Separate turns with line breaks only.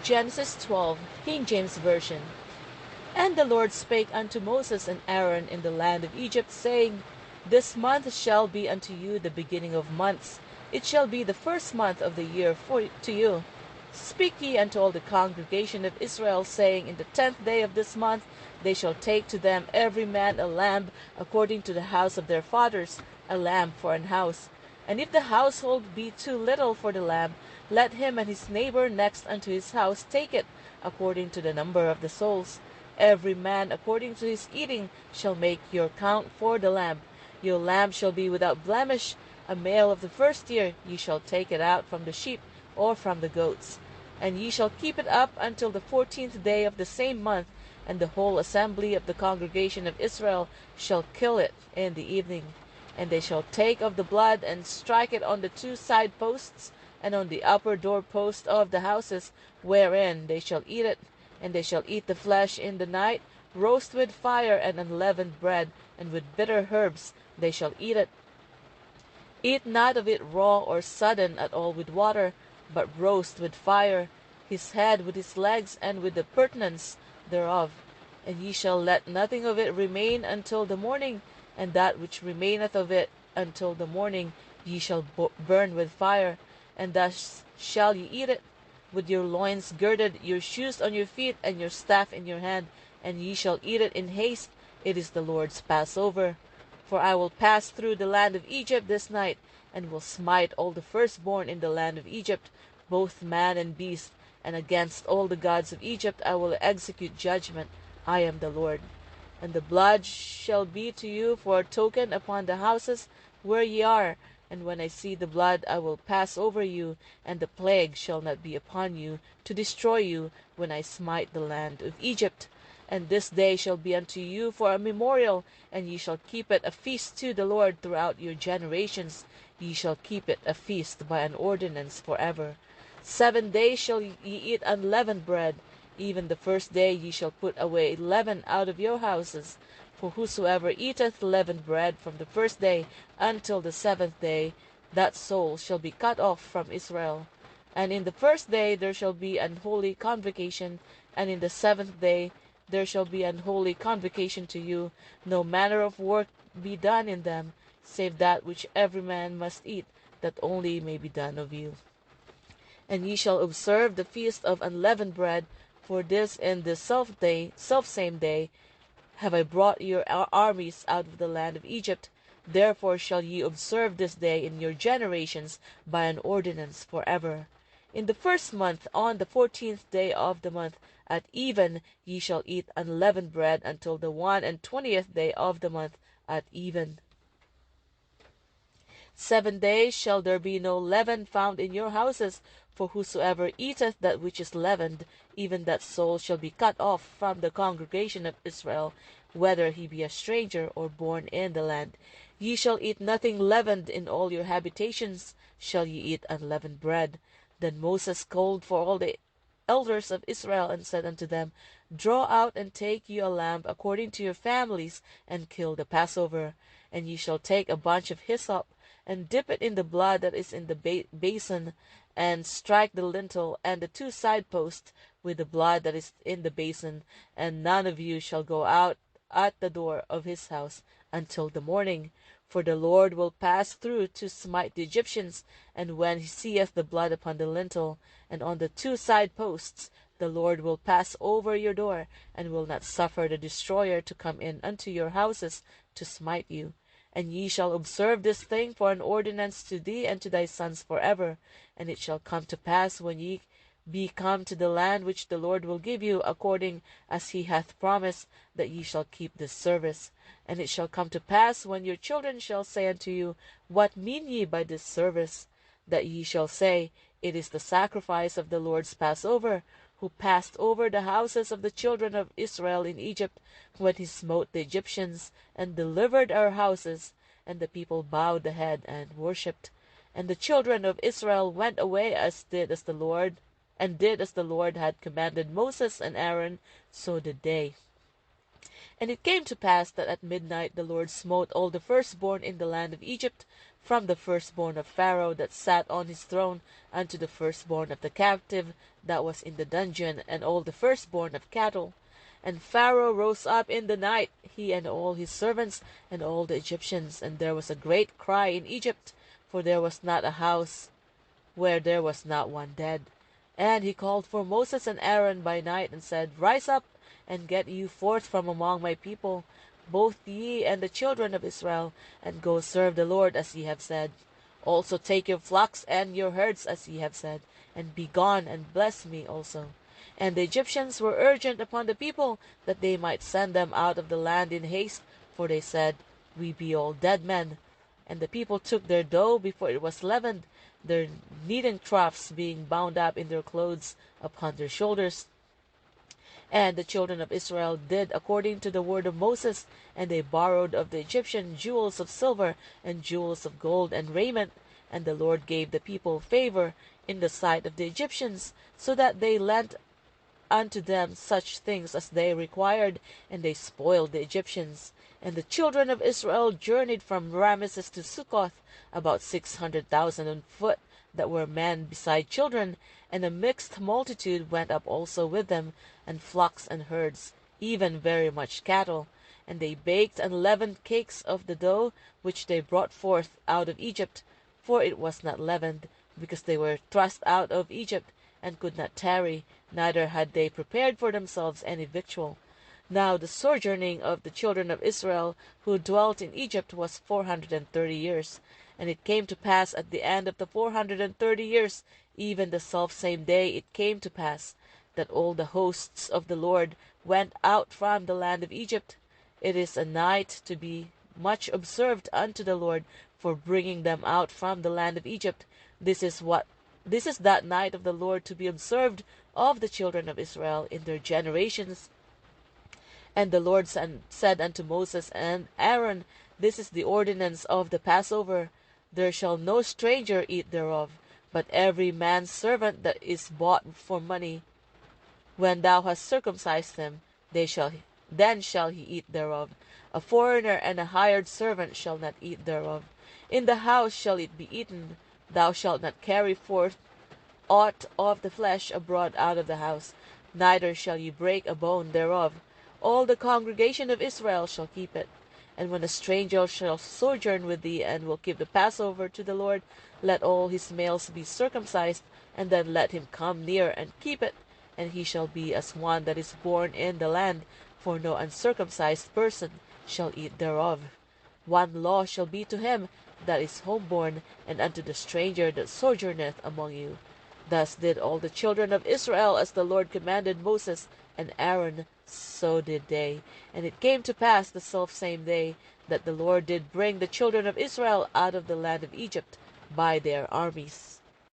Genesis 12, King James Version. And the Lord spake unto Moses and Aaron in the land of Egypt, saying, This month shall be unto you the beginning of months. It shall be the first month of the year to you. Speak ye unto all the congregation of Israel, saying, In the 10th day of this month they shall take to them every man a lamb according to the house of their fathers, a lamb for an house. And if the household be too little for the lamb, let him and his neighbor next unto his house take it, according to the number of the souls. Every man according to his eating shall make your count for the lamb. Your lamb shall be without blemish, a male of the first year. Ye shall take it out from the sheep or from the goats. And ye shall keep it up until the 14th day of the same month, and the whole assembly of the congregation of Israel shall kill it in the evening. And they shall take of the blood, and strike it on the two side posts, and on the upper door post of the houses, wherein they shall eat it. And they shall eat the flesh in the night, roast with fire and unleavened bread, and with bitter herbs they shall eat it. Eat not of it raw or sodden at all with water, but roast with fire, his head with his legs, and with the purtenance thereof. And ye shall let nothing of it remain until the morning, and that which remaineth of it until the morning ye shall burn with fire, and thus shall ye eat it, with your loins girded, your shoes on your feet, and your staff in your hand, and ye shall eat it in haste. It is the Lord's Passover. For I will pass through the land of Egypt this night, and will smite all the firstborn in the land of Egypt, both man and beast, and against all the gods of Egypt I will execute judgment. I am the Lord. And the blood shall be to you for a token upon the houses where ye are. And when I see the blood, I will pass over you, and the plague shall not be upon you, to destroy you, when I smite the land of Egypt. And this day shall be unto you for a memorial, and ye shall keep it a feast to the Lord throughout your generations. Ye shall keep it a feast by an ordinance forever. 7 days shall ye eat unleavened bread. Even the first day ye shall put away leaven out of your houses. For whosoever eateth leavened bread from the first day until the 7th day, that soul shall be cut off from Israel. And in the first day there shall be an holy convocation, and in the 7th day there shall be an holy convocation to you. No manner of work be done in them, save that which every man must eat, that only may be done of you. And ye shall observe the feast of unleavened bread, for this in this selfsame day have I brought your armies out of the land of Egypt. Therefore shall ye observe this day in your generations by an ordinance forever. In the first month, on the 14th day of the month, at even, ye shall eat unleavened bread until the 21st day of the month, at even. 7 days shall there be no leaven found in your houses, for whosoever eateth that which is leavened, even that soul shall be cut off from the congregation of Israel, whether he be a stranger or born in the land. Ye shall eat nothing leavened. In all your habitations shall ye eat unleavened bread. Then Moses called for all the elders of Israel, and said unto them, Draw out and take you a lamb according to your families, and kill the Passover. And ye shall take a bunch of hyssop, and dip it in the blood that is in the basin, and strike the lintel and the two side posts with the blood that is in the basin. And none of you shall go out at the door of his house until the morning. For the Lord will pass through to smite the Egyptians. And when he seeth the blood upon the lintel and on the two side posts, the Lord will pass over your door, and will not suffer the destroyer to come in unto your houses to smite you. And ye shall observe this thing for an ordinance to thee and to thy sons forever. And it shall come to pass, when ye be come to the land which the Lord will give you, according as he hath promised, that ye shall keep this service. And it shall come to pass, when your children shall say unto you, What mean ye by this service? That ye shall say, It is the sacrifice of the Lord's Passover, who passed over the houses of the children of Israel in Egypt, when he smote the Egyptians, and delivered our houses. And the people bowed the head and worshipped. And the children of Israel went away did as the Lord had commanded Moses and Aaron, so did they. And it came to pass that at midnight the Lord smote all the firstborn in the land of Egypt, from the firstborn of Pharaoh that sat on his throne unto the firstborn of the captive that was in the dungeon, and all the firstborn of cattle. And Pharaoh rose up in the night, he and all his servants, and all the Egyptians, and there was a great cry in Egypt, for there was not a house where there was not one dead. And he called for Moses and Aaron by night, and said, Rise up, and get you forth from among my people, both ye and the children of Israel, and go serve the Lord as ye have said. Also take your flocks and your herds as ye have said, and be gone, and bless me also. And the Egyptians were urgent upon the people that they might send them out of the land in haste, for they said, We be all dead men. And the people took their dough before it was leavened, their kneading troughs being bound up in their clothes upon their shoulders. And the children of Israel did according to the word of Moses, and they borrowed of the Egyptian jewels of silver and jewels of gold and raiment. And the Lord gave the people favor in the sight of the Egyptians, so that they lent unto them such things as they required, and they spoiled the Egyptians. And the children of Israel journeyed from Ramesses to Succoth, about 600,000 on foot, that were men beside children, and a mixed multitude went up also with them, and flocks and herds, even very much cattle. And they baked and leavened cakes of the dough which they brought forth out of Egypt, for it was not leavened, because they were thrust out of Egypt, and could not tarry, neither had they prepared for themselves any victual. Now the sojourning of the children of Israel who dwelt in Egypt was 430 years. And it came to pass at the end of the 430 years, even the selfsame day it came to pass, that all the hosts of the Lord went out from the land of Egypt. It is a night to be much observed unto the Lord for bringing them out from the land of Egypt. This is that night of the Lord to be observed of the children of Israel in their generations. And the Lord said unto Moses and Aaron, This is the ordinance of the Passover. There shall no stranger eat thereof, but every man's servant that is bought for money. When thou hast circumcised him, then shall he eat thereof. A foreigner and a hired servant shall not eat thereof. In the house shall it be eaten. Thou shalt not carry forth aught of the flesh abroad out of the house, neither shall ye break a bone thereof. All the congregation of Israel shall keep it. And when a stranger shall sojourn with thee, and will keep the Passover to the Lord, let all his males be circumcised, and then let him come near and keep it. And he shall be as one that is born in the land, for no uncircumcised person shall eat thereof. One law shall be to him that is homeborn, and unto the stranger that sojourneth among you. Thus did all the children of Israel, as the Lord commanded Moses and Aaron, so did they. And it came to pass the selfsame day that the Lord did bring the children of Israel out of the land of Egypt by their armies.